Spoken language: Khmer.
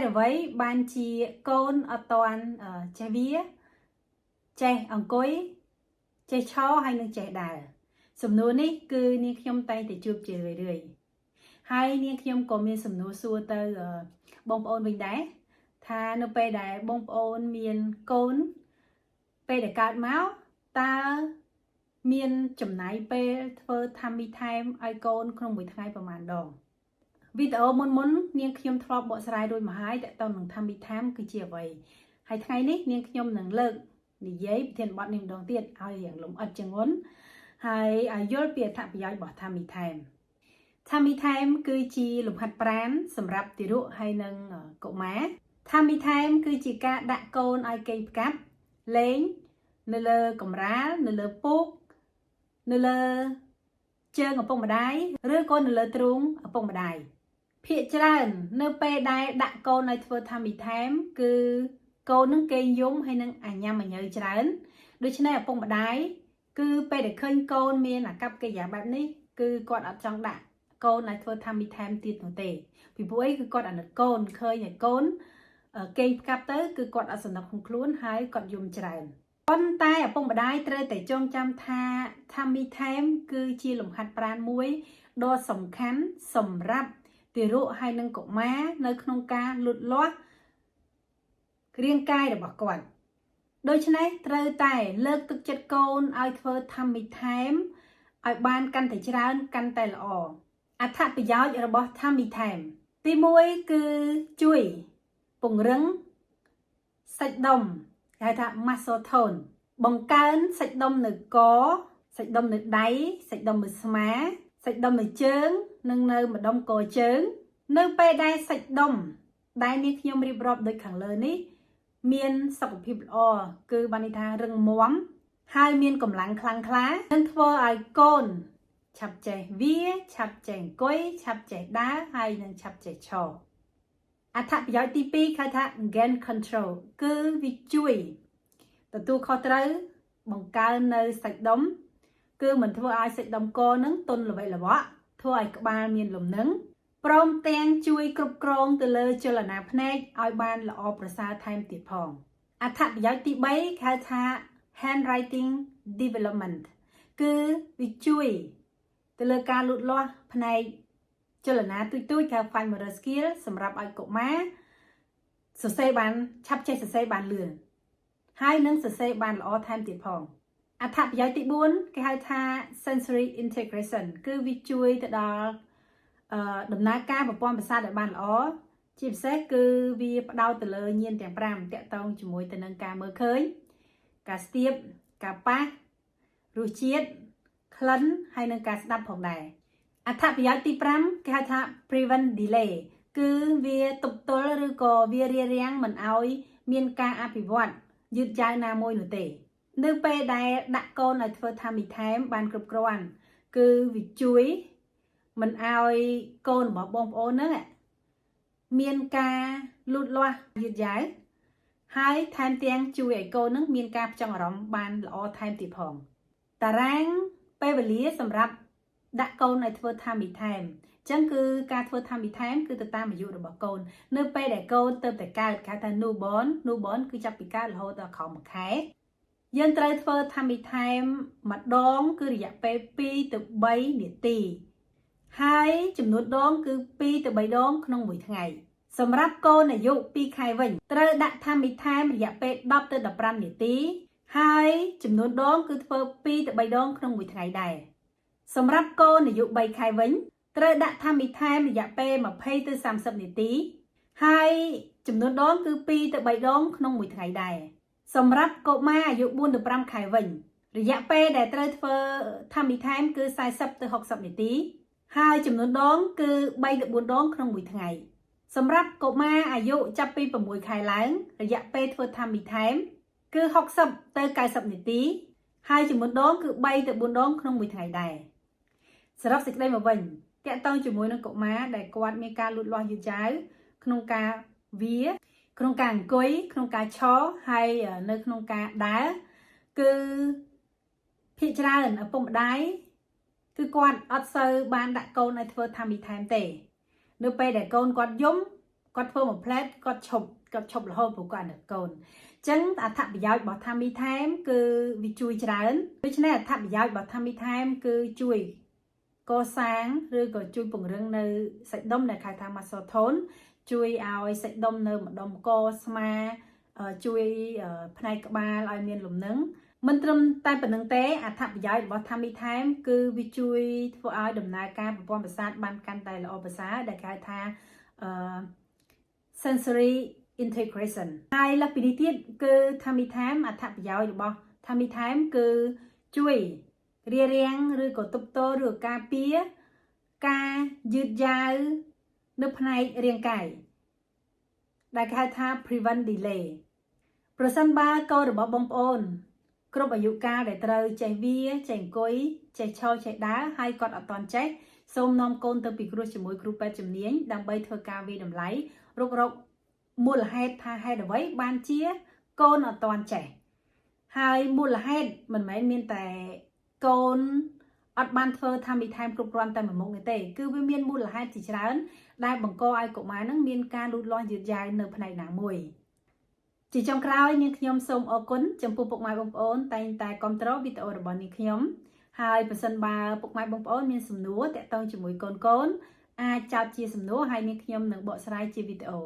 អ្វីបានជាកូនអត់តាន់ចេះវាចេះអង្គុយចេះឈរហើយនឹងចេះដើរសំណួរនេះគឺនាងខ្ញុំតែងតែជួបជារឿយៗហើយនាងខ្ញុំក៏មានសំណួរសួរទៅបងប្អូនវិញដែរថានៅពេលដែលបងប្អូនមានកូនពេលដែលកើតមកតើមានចំណាយពេលធ្វើtummy timeឲ្យកូនក្នុងមួយថ្ងៃប្រហែលដងវីដេអូមុននាងខ្ញុំធ្លាប់បកស្រាយរួចមកហើយតើតើនឹងtummy timeគឺជាអ្វីហើយថ្ងៃនេះនាងខ្ញុំនឹងលើកនិយាយប្រធានបទនេះម្ដងទៀតឲ្យយ៉ាងលម្អិតជាងមុនហើយឲ្យយល់ពីអត្ថប្រយោជន៍របស់tummy time គឺជាលំហាត់ប្រាណសម្រាប់ទារកហើយនិងកុមារtummy time គឺជាការដាក់កូនឲ្យគេផ្កាប់លេងនៅលើកម្រាលនៅលើពុកនៅលើជើងឪពុកម្ដាយឬក៏នៅលើទ្រូងឪពុកម្ដាយភាគច្រើននៅពេលដែលដាក់កូនឲ្យធ្វើtummy time គឺកូននឹងគេងយំហើយនឹងអាញាំអាញើច្រើនដូច្នេះឪពុកម្ដាយគឺពេលដែលឃើញកូនមានអាកប្បកិរិយាបែបនេះគឺគាត់អត់ចង់ដាក់កូនឲ្យធ្វើ tummy time ទៀតនោះទេពីព្រោះអីគឺគាត់អាណិតកូនឃើញឲ្យកូនគេងផ្កាប់ទៅគឺគាត់អត់សំណុកក្នុងខ្លួនហើយគាត់យំច្រើនប៉ុន្តែឪពុកម្ដាយត្រូវតែចងចាំថា tummy time គឺជាលំហាត់ប្រាណមួយដ៏សំខាន់សម្រាប់ទារកហើយនិងកុមារនៅក្នុងការលូតលាស់រាងកាយរបស់គាត់ដូច្នេះត្រូវតែលើកទឹកចិត្តកូនឲ្យធ្វើ tummy time ឲ្យបានកាន់តែច្រើនកាន់តែល្អអត្ថប្រយោជន៍របស់tummy time ទី1គឺជួយពង្រឹងសាច់ដុំគេហៅថា muscle tone បង្កើនសាច់ដុំនៅកសាច់ដុំនៅដៃសាច់ដុំនៅស្មាសាច់ដុំនៅជើងនិងនៅម្ដុំកជើងនៅពេលដែលសាច់ដុំដែលនាងខ្ញុំរៀបរាប់ដូចខាងលើនេះមានសុខភាពល្អគឺបានន័យថារឹងមាំហើយមានកម្លាំងខ្លាំងក្លានឹងធ្វើឲ្យកូនឆាប់ចេះវាឆាប់ចេះអង្គុយឆាប់ចេះដើរហើយនឹងឆាប់ចេះឈរអត្ថប្រយោជន៍ទី2គេថា gain control គឺវាជួយទទួលខុសត្រូវបង្កើននៅសាច់ដុំគឺមិនធ្វើឲ្យសាច់ដុំកនឹងទន់ល្វេល្វក់ធ្វើឲ្យក្បាលមានលំនឹងព្រមទាំងជួយគ្រប់គ្រងទៅលើចលនាភ្នែកឲ្យបានល្អប្រសើរថែមទៀតផងអត្ថប្រយោជន៍ទី3គេហៅថា handwriting development គឺវាជួយទៅលើការលូតលាស់ផ្នែកចលនាទូចៗគេហៅ fine motor skill សម្រាប់ឲ្យកុមារសរសេរបានឆាប់ចេះសរសេរបានលឿនហើយនឹងសរសេរបានល្អថែមទៀតផងអត្ថប្រយោជន៍ទី4គេហៅថា sensory integration គឺវាជួយទៅដល់ដំណើរការប្រព័ន្ធប្រសាទឲ្យបានល្អជាពិសេសគឺវាផ្ដោតទៅលើញាណទាំង5តាក់ទងជាមួយទៅនឹងការមើលឃើញការស្ទាបការប៉ះរសជាតិក្លិនហើយនឹងការស្ដាប់ផងដែរអត្ថប្រយោជន៍ទី5គេហៅថា prevent delay គឺវាទប់ទល់ឬក៏វារារាំងមិនឲ្យមានការអភិវឌ្ឍយឺតយ៉ាវណាមួយនោះទេនៅពេលដែលដាក់កូនឲ្យធ្វើtummy time បានគ្រប់គ្រាន់គឺវាជួយមិនឲ្យកូនរបស់បងប្អូនហ្នឹងមានការលូតលាស់យឺតយ៉ាវហើយថែមទាំងជួយឲ្យកូនហ្នឹងមានការផ្ចង់អារម្មណ៍បានល្អថែមទៀតផងតារាងពេលវេលាសម្រាប់ដាក់កូនឲ្យធ្វើtummy time អញ្ចឹងគឺការធ្វើtummy time គឺទៅតាមអាយុរបស់កូននៅពេលដែលកូនទៅតែកើតគេហៅថា newborn គឺចាប់ពីកើតរហូតដល់ក្រោម1ខែយើងត្រូវធ្វើtummy time ម្ដងគឺរយៈពេល2ទៅ3នាទីហើយចំនួនដងគឺ2ទៅ3ដងក្នុងមួយថ្ងៃសម្រាប់កូនអាយុ2ខែវិញត្រូវដាក់tummy time រយៈពេល10ទៅ15នាទីហើយចំនួនដងគឺធ្វើ2ទៅ3ដងក្នុងមួយថ្ងៃដែរសម្រាប់កូនអាយុ3ខែវិញត្រូវដាក់tummy time រយៈពេល20ទៅ30នាទីហើយចំនួនដងគឺ2ទៅ3ដងក្នុងមួយថ្ងៃដែរសម្រាប់កុមារអាយុ4ទៅ5ខែវិញរយៈពេលដែលត្រូវធ្វើtummy time គឺ40ទៅ60នាទីហើយចំនួនដងគឺ3ទៅ4ដងក្នុងមួយថ្ងៃសម្រាប់កុមារអាយុចាប់ពី6ខែឡើងរយៈពេលធ្វើtummy time គឺ60ទៅ90នាទីហើយចំនួនដងគឺ3ទៅ4ដងក្នុងមួយថ្ងៃដែរសរុបសេចក្តីមកវិញតាក់ទងជាមួយនឹងកុមារដែលគាត់មានការលូតលាស់យឺតយ៉ាវក្នុងការវាក្នុងការអង្គុយក្នុងការឈរហើយនៅក្នុងការដើរគឺភាគច្រើនឪពុកម្ដាយគឺគាត់អត់សូវបានដាក់កូនឲ្យធ្វើtummy timeទេនៅពេលដែលកូនគាត់យំ គាត់ធ្វើមួយផ្លែតគាត់ឈប់រហូតព្រោះគាត់នៅកូនអញ្ចឹងអត្ថប្រយោជន៍របស់ Tummy Time គឺវាជួយច្រើនដូច្នេះអត្ថប្រយោជន៍របស់ Tummy Time គឺជួយកសាងឬក៏ជួយពង្រឹងនៅសាច់ដុំដែលហៅថា muscle tone ជួយឲ្យសាច់ដុំនៅម្ដុំកស្មាជួយផ្នែកក្បាលឲ្យមានលំនឹងមិនត្រឹមតែប៉ុណ្្នឹងទេអត្ថប្រយោជន៍របស់ Tummy Time គឺវាជួយធ្វើឲ្យដំណើរការប្រព័ន្ធប្រសាទបានកាន់តែល្អប្រសើរដែលគេហៅថាsensory integration ហើយលើសពីនេះទៀតគឺ Tummy Time អត្ថប្រយោជន៍របស់ Tummy Time គឺជួយរារាំងឬក៏ទប់ទល់ឬក៏ការពារការយឺតយ៉ាវនៅផ្នែករាងកាយដែលគេហៅថា prevent delay ប្រសិនបើកូនរបស់បងប្អូនគ្រប់អាយុកាលដែលត្រូវចេះវាចេះអង្គុយចេះឈរចេះដើរហើយគាត់អត់ទាន់ចេះសូមនាំកូនទៅពិគ្រោះជាមួយគ្រូពេទ្យជំនាញដើម្បីធ្វើការវិតម្លៃរុករកមូលហេតុថាហេតុអ្វីបានជាកូនអត់ទាន់ចេះហើយមូលហេតុមិនមែនមានតែកូនអត់បានធ្វើ Tummy Time គ្រប់គ្រាន់តែមួយមុខនេះទេគឺវាមានមូលហេតុជាច្រើនដែលបង្កឲ្យកុមារនឹងមានការលូតលាស់យឺតយ៉ាវនៅផ្នែកណាមួយជាចុងក្រោយនាងខ្ញុំសូមអរគុណចំពោះពុកម៉ែបងប្អូនតែងតែគាំទ្រវីដេអូរបស់នាងខ្ញុំហើយប្រសិនបើពុកម៉ែបងប្អូនមានសំណួរតាក់ទងជាមួយកូនអាចចោទជាសំណួរហើយនាងខ្ញុំនឹងបកស្រាយជាវីដេអូ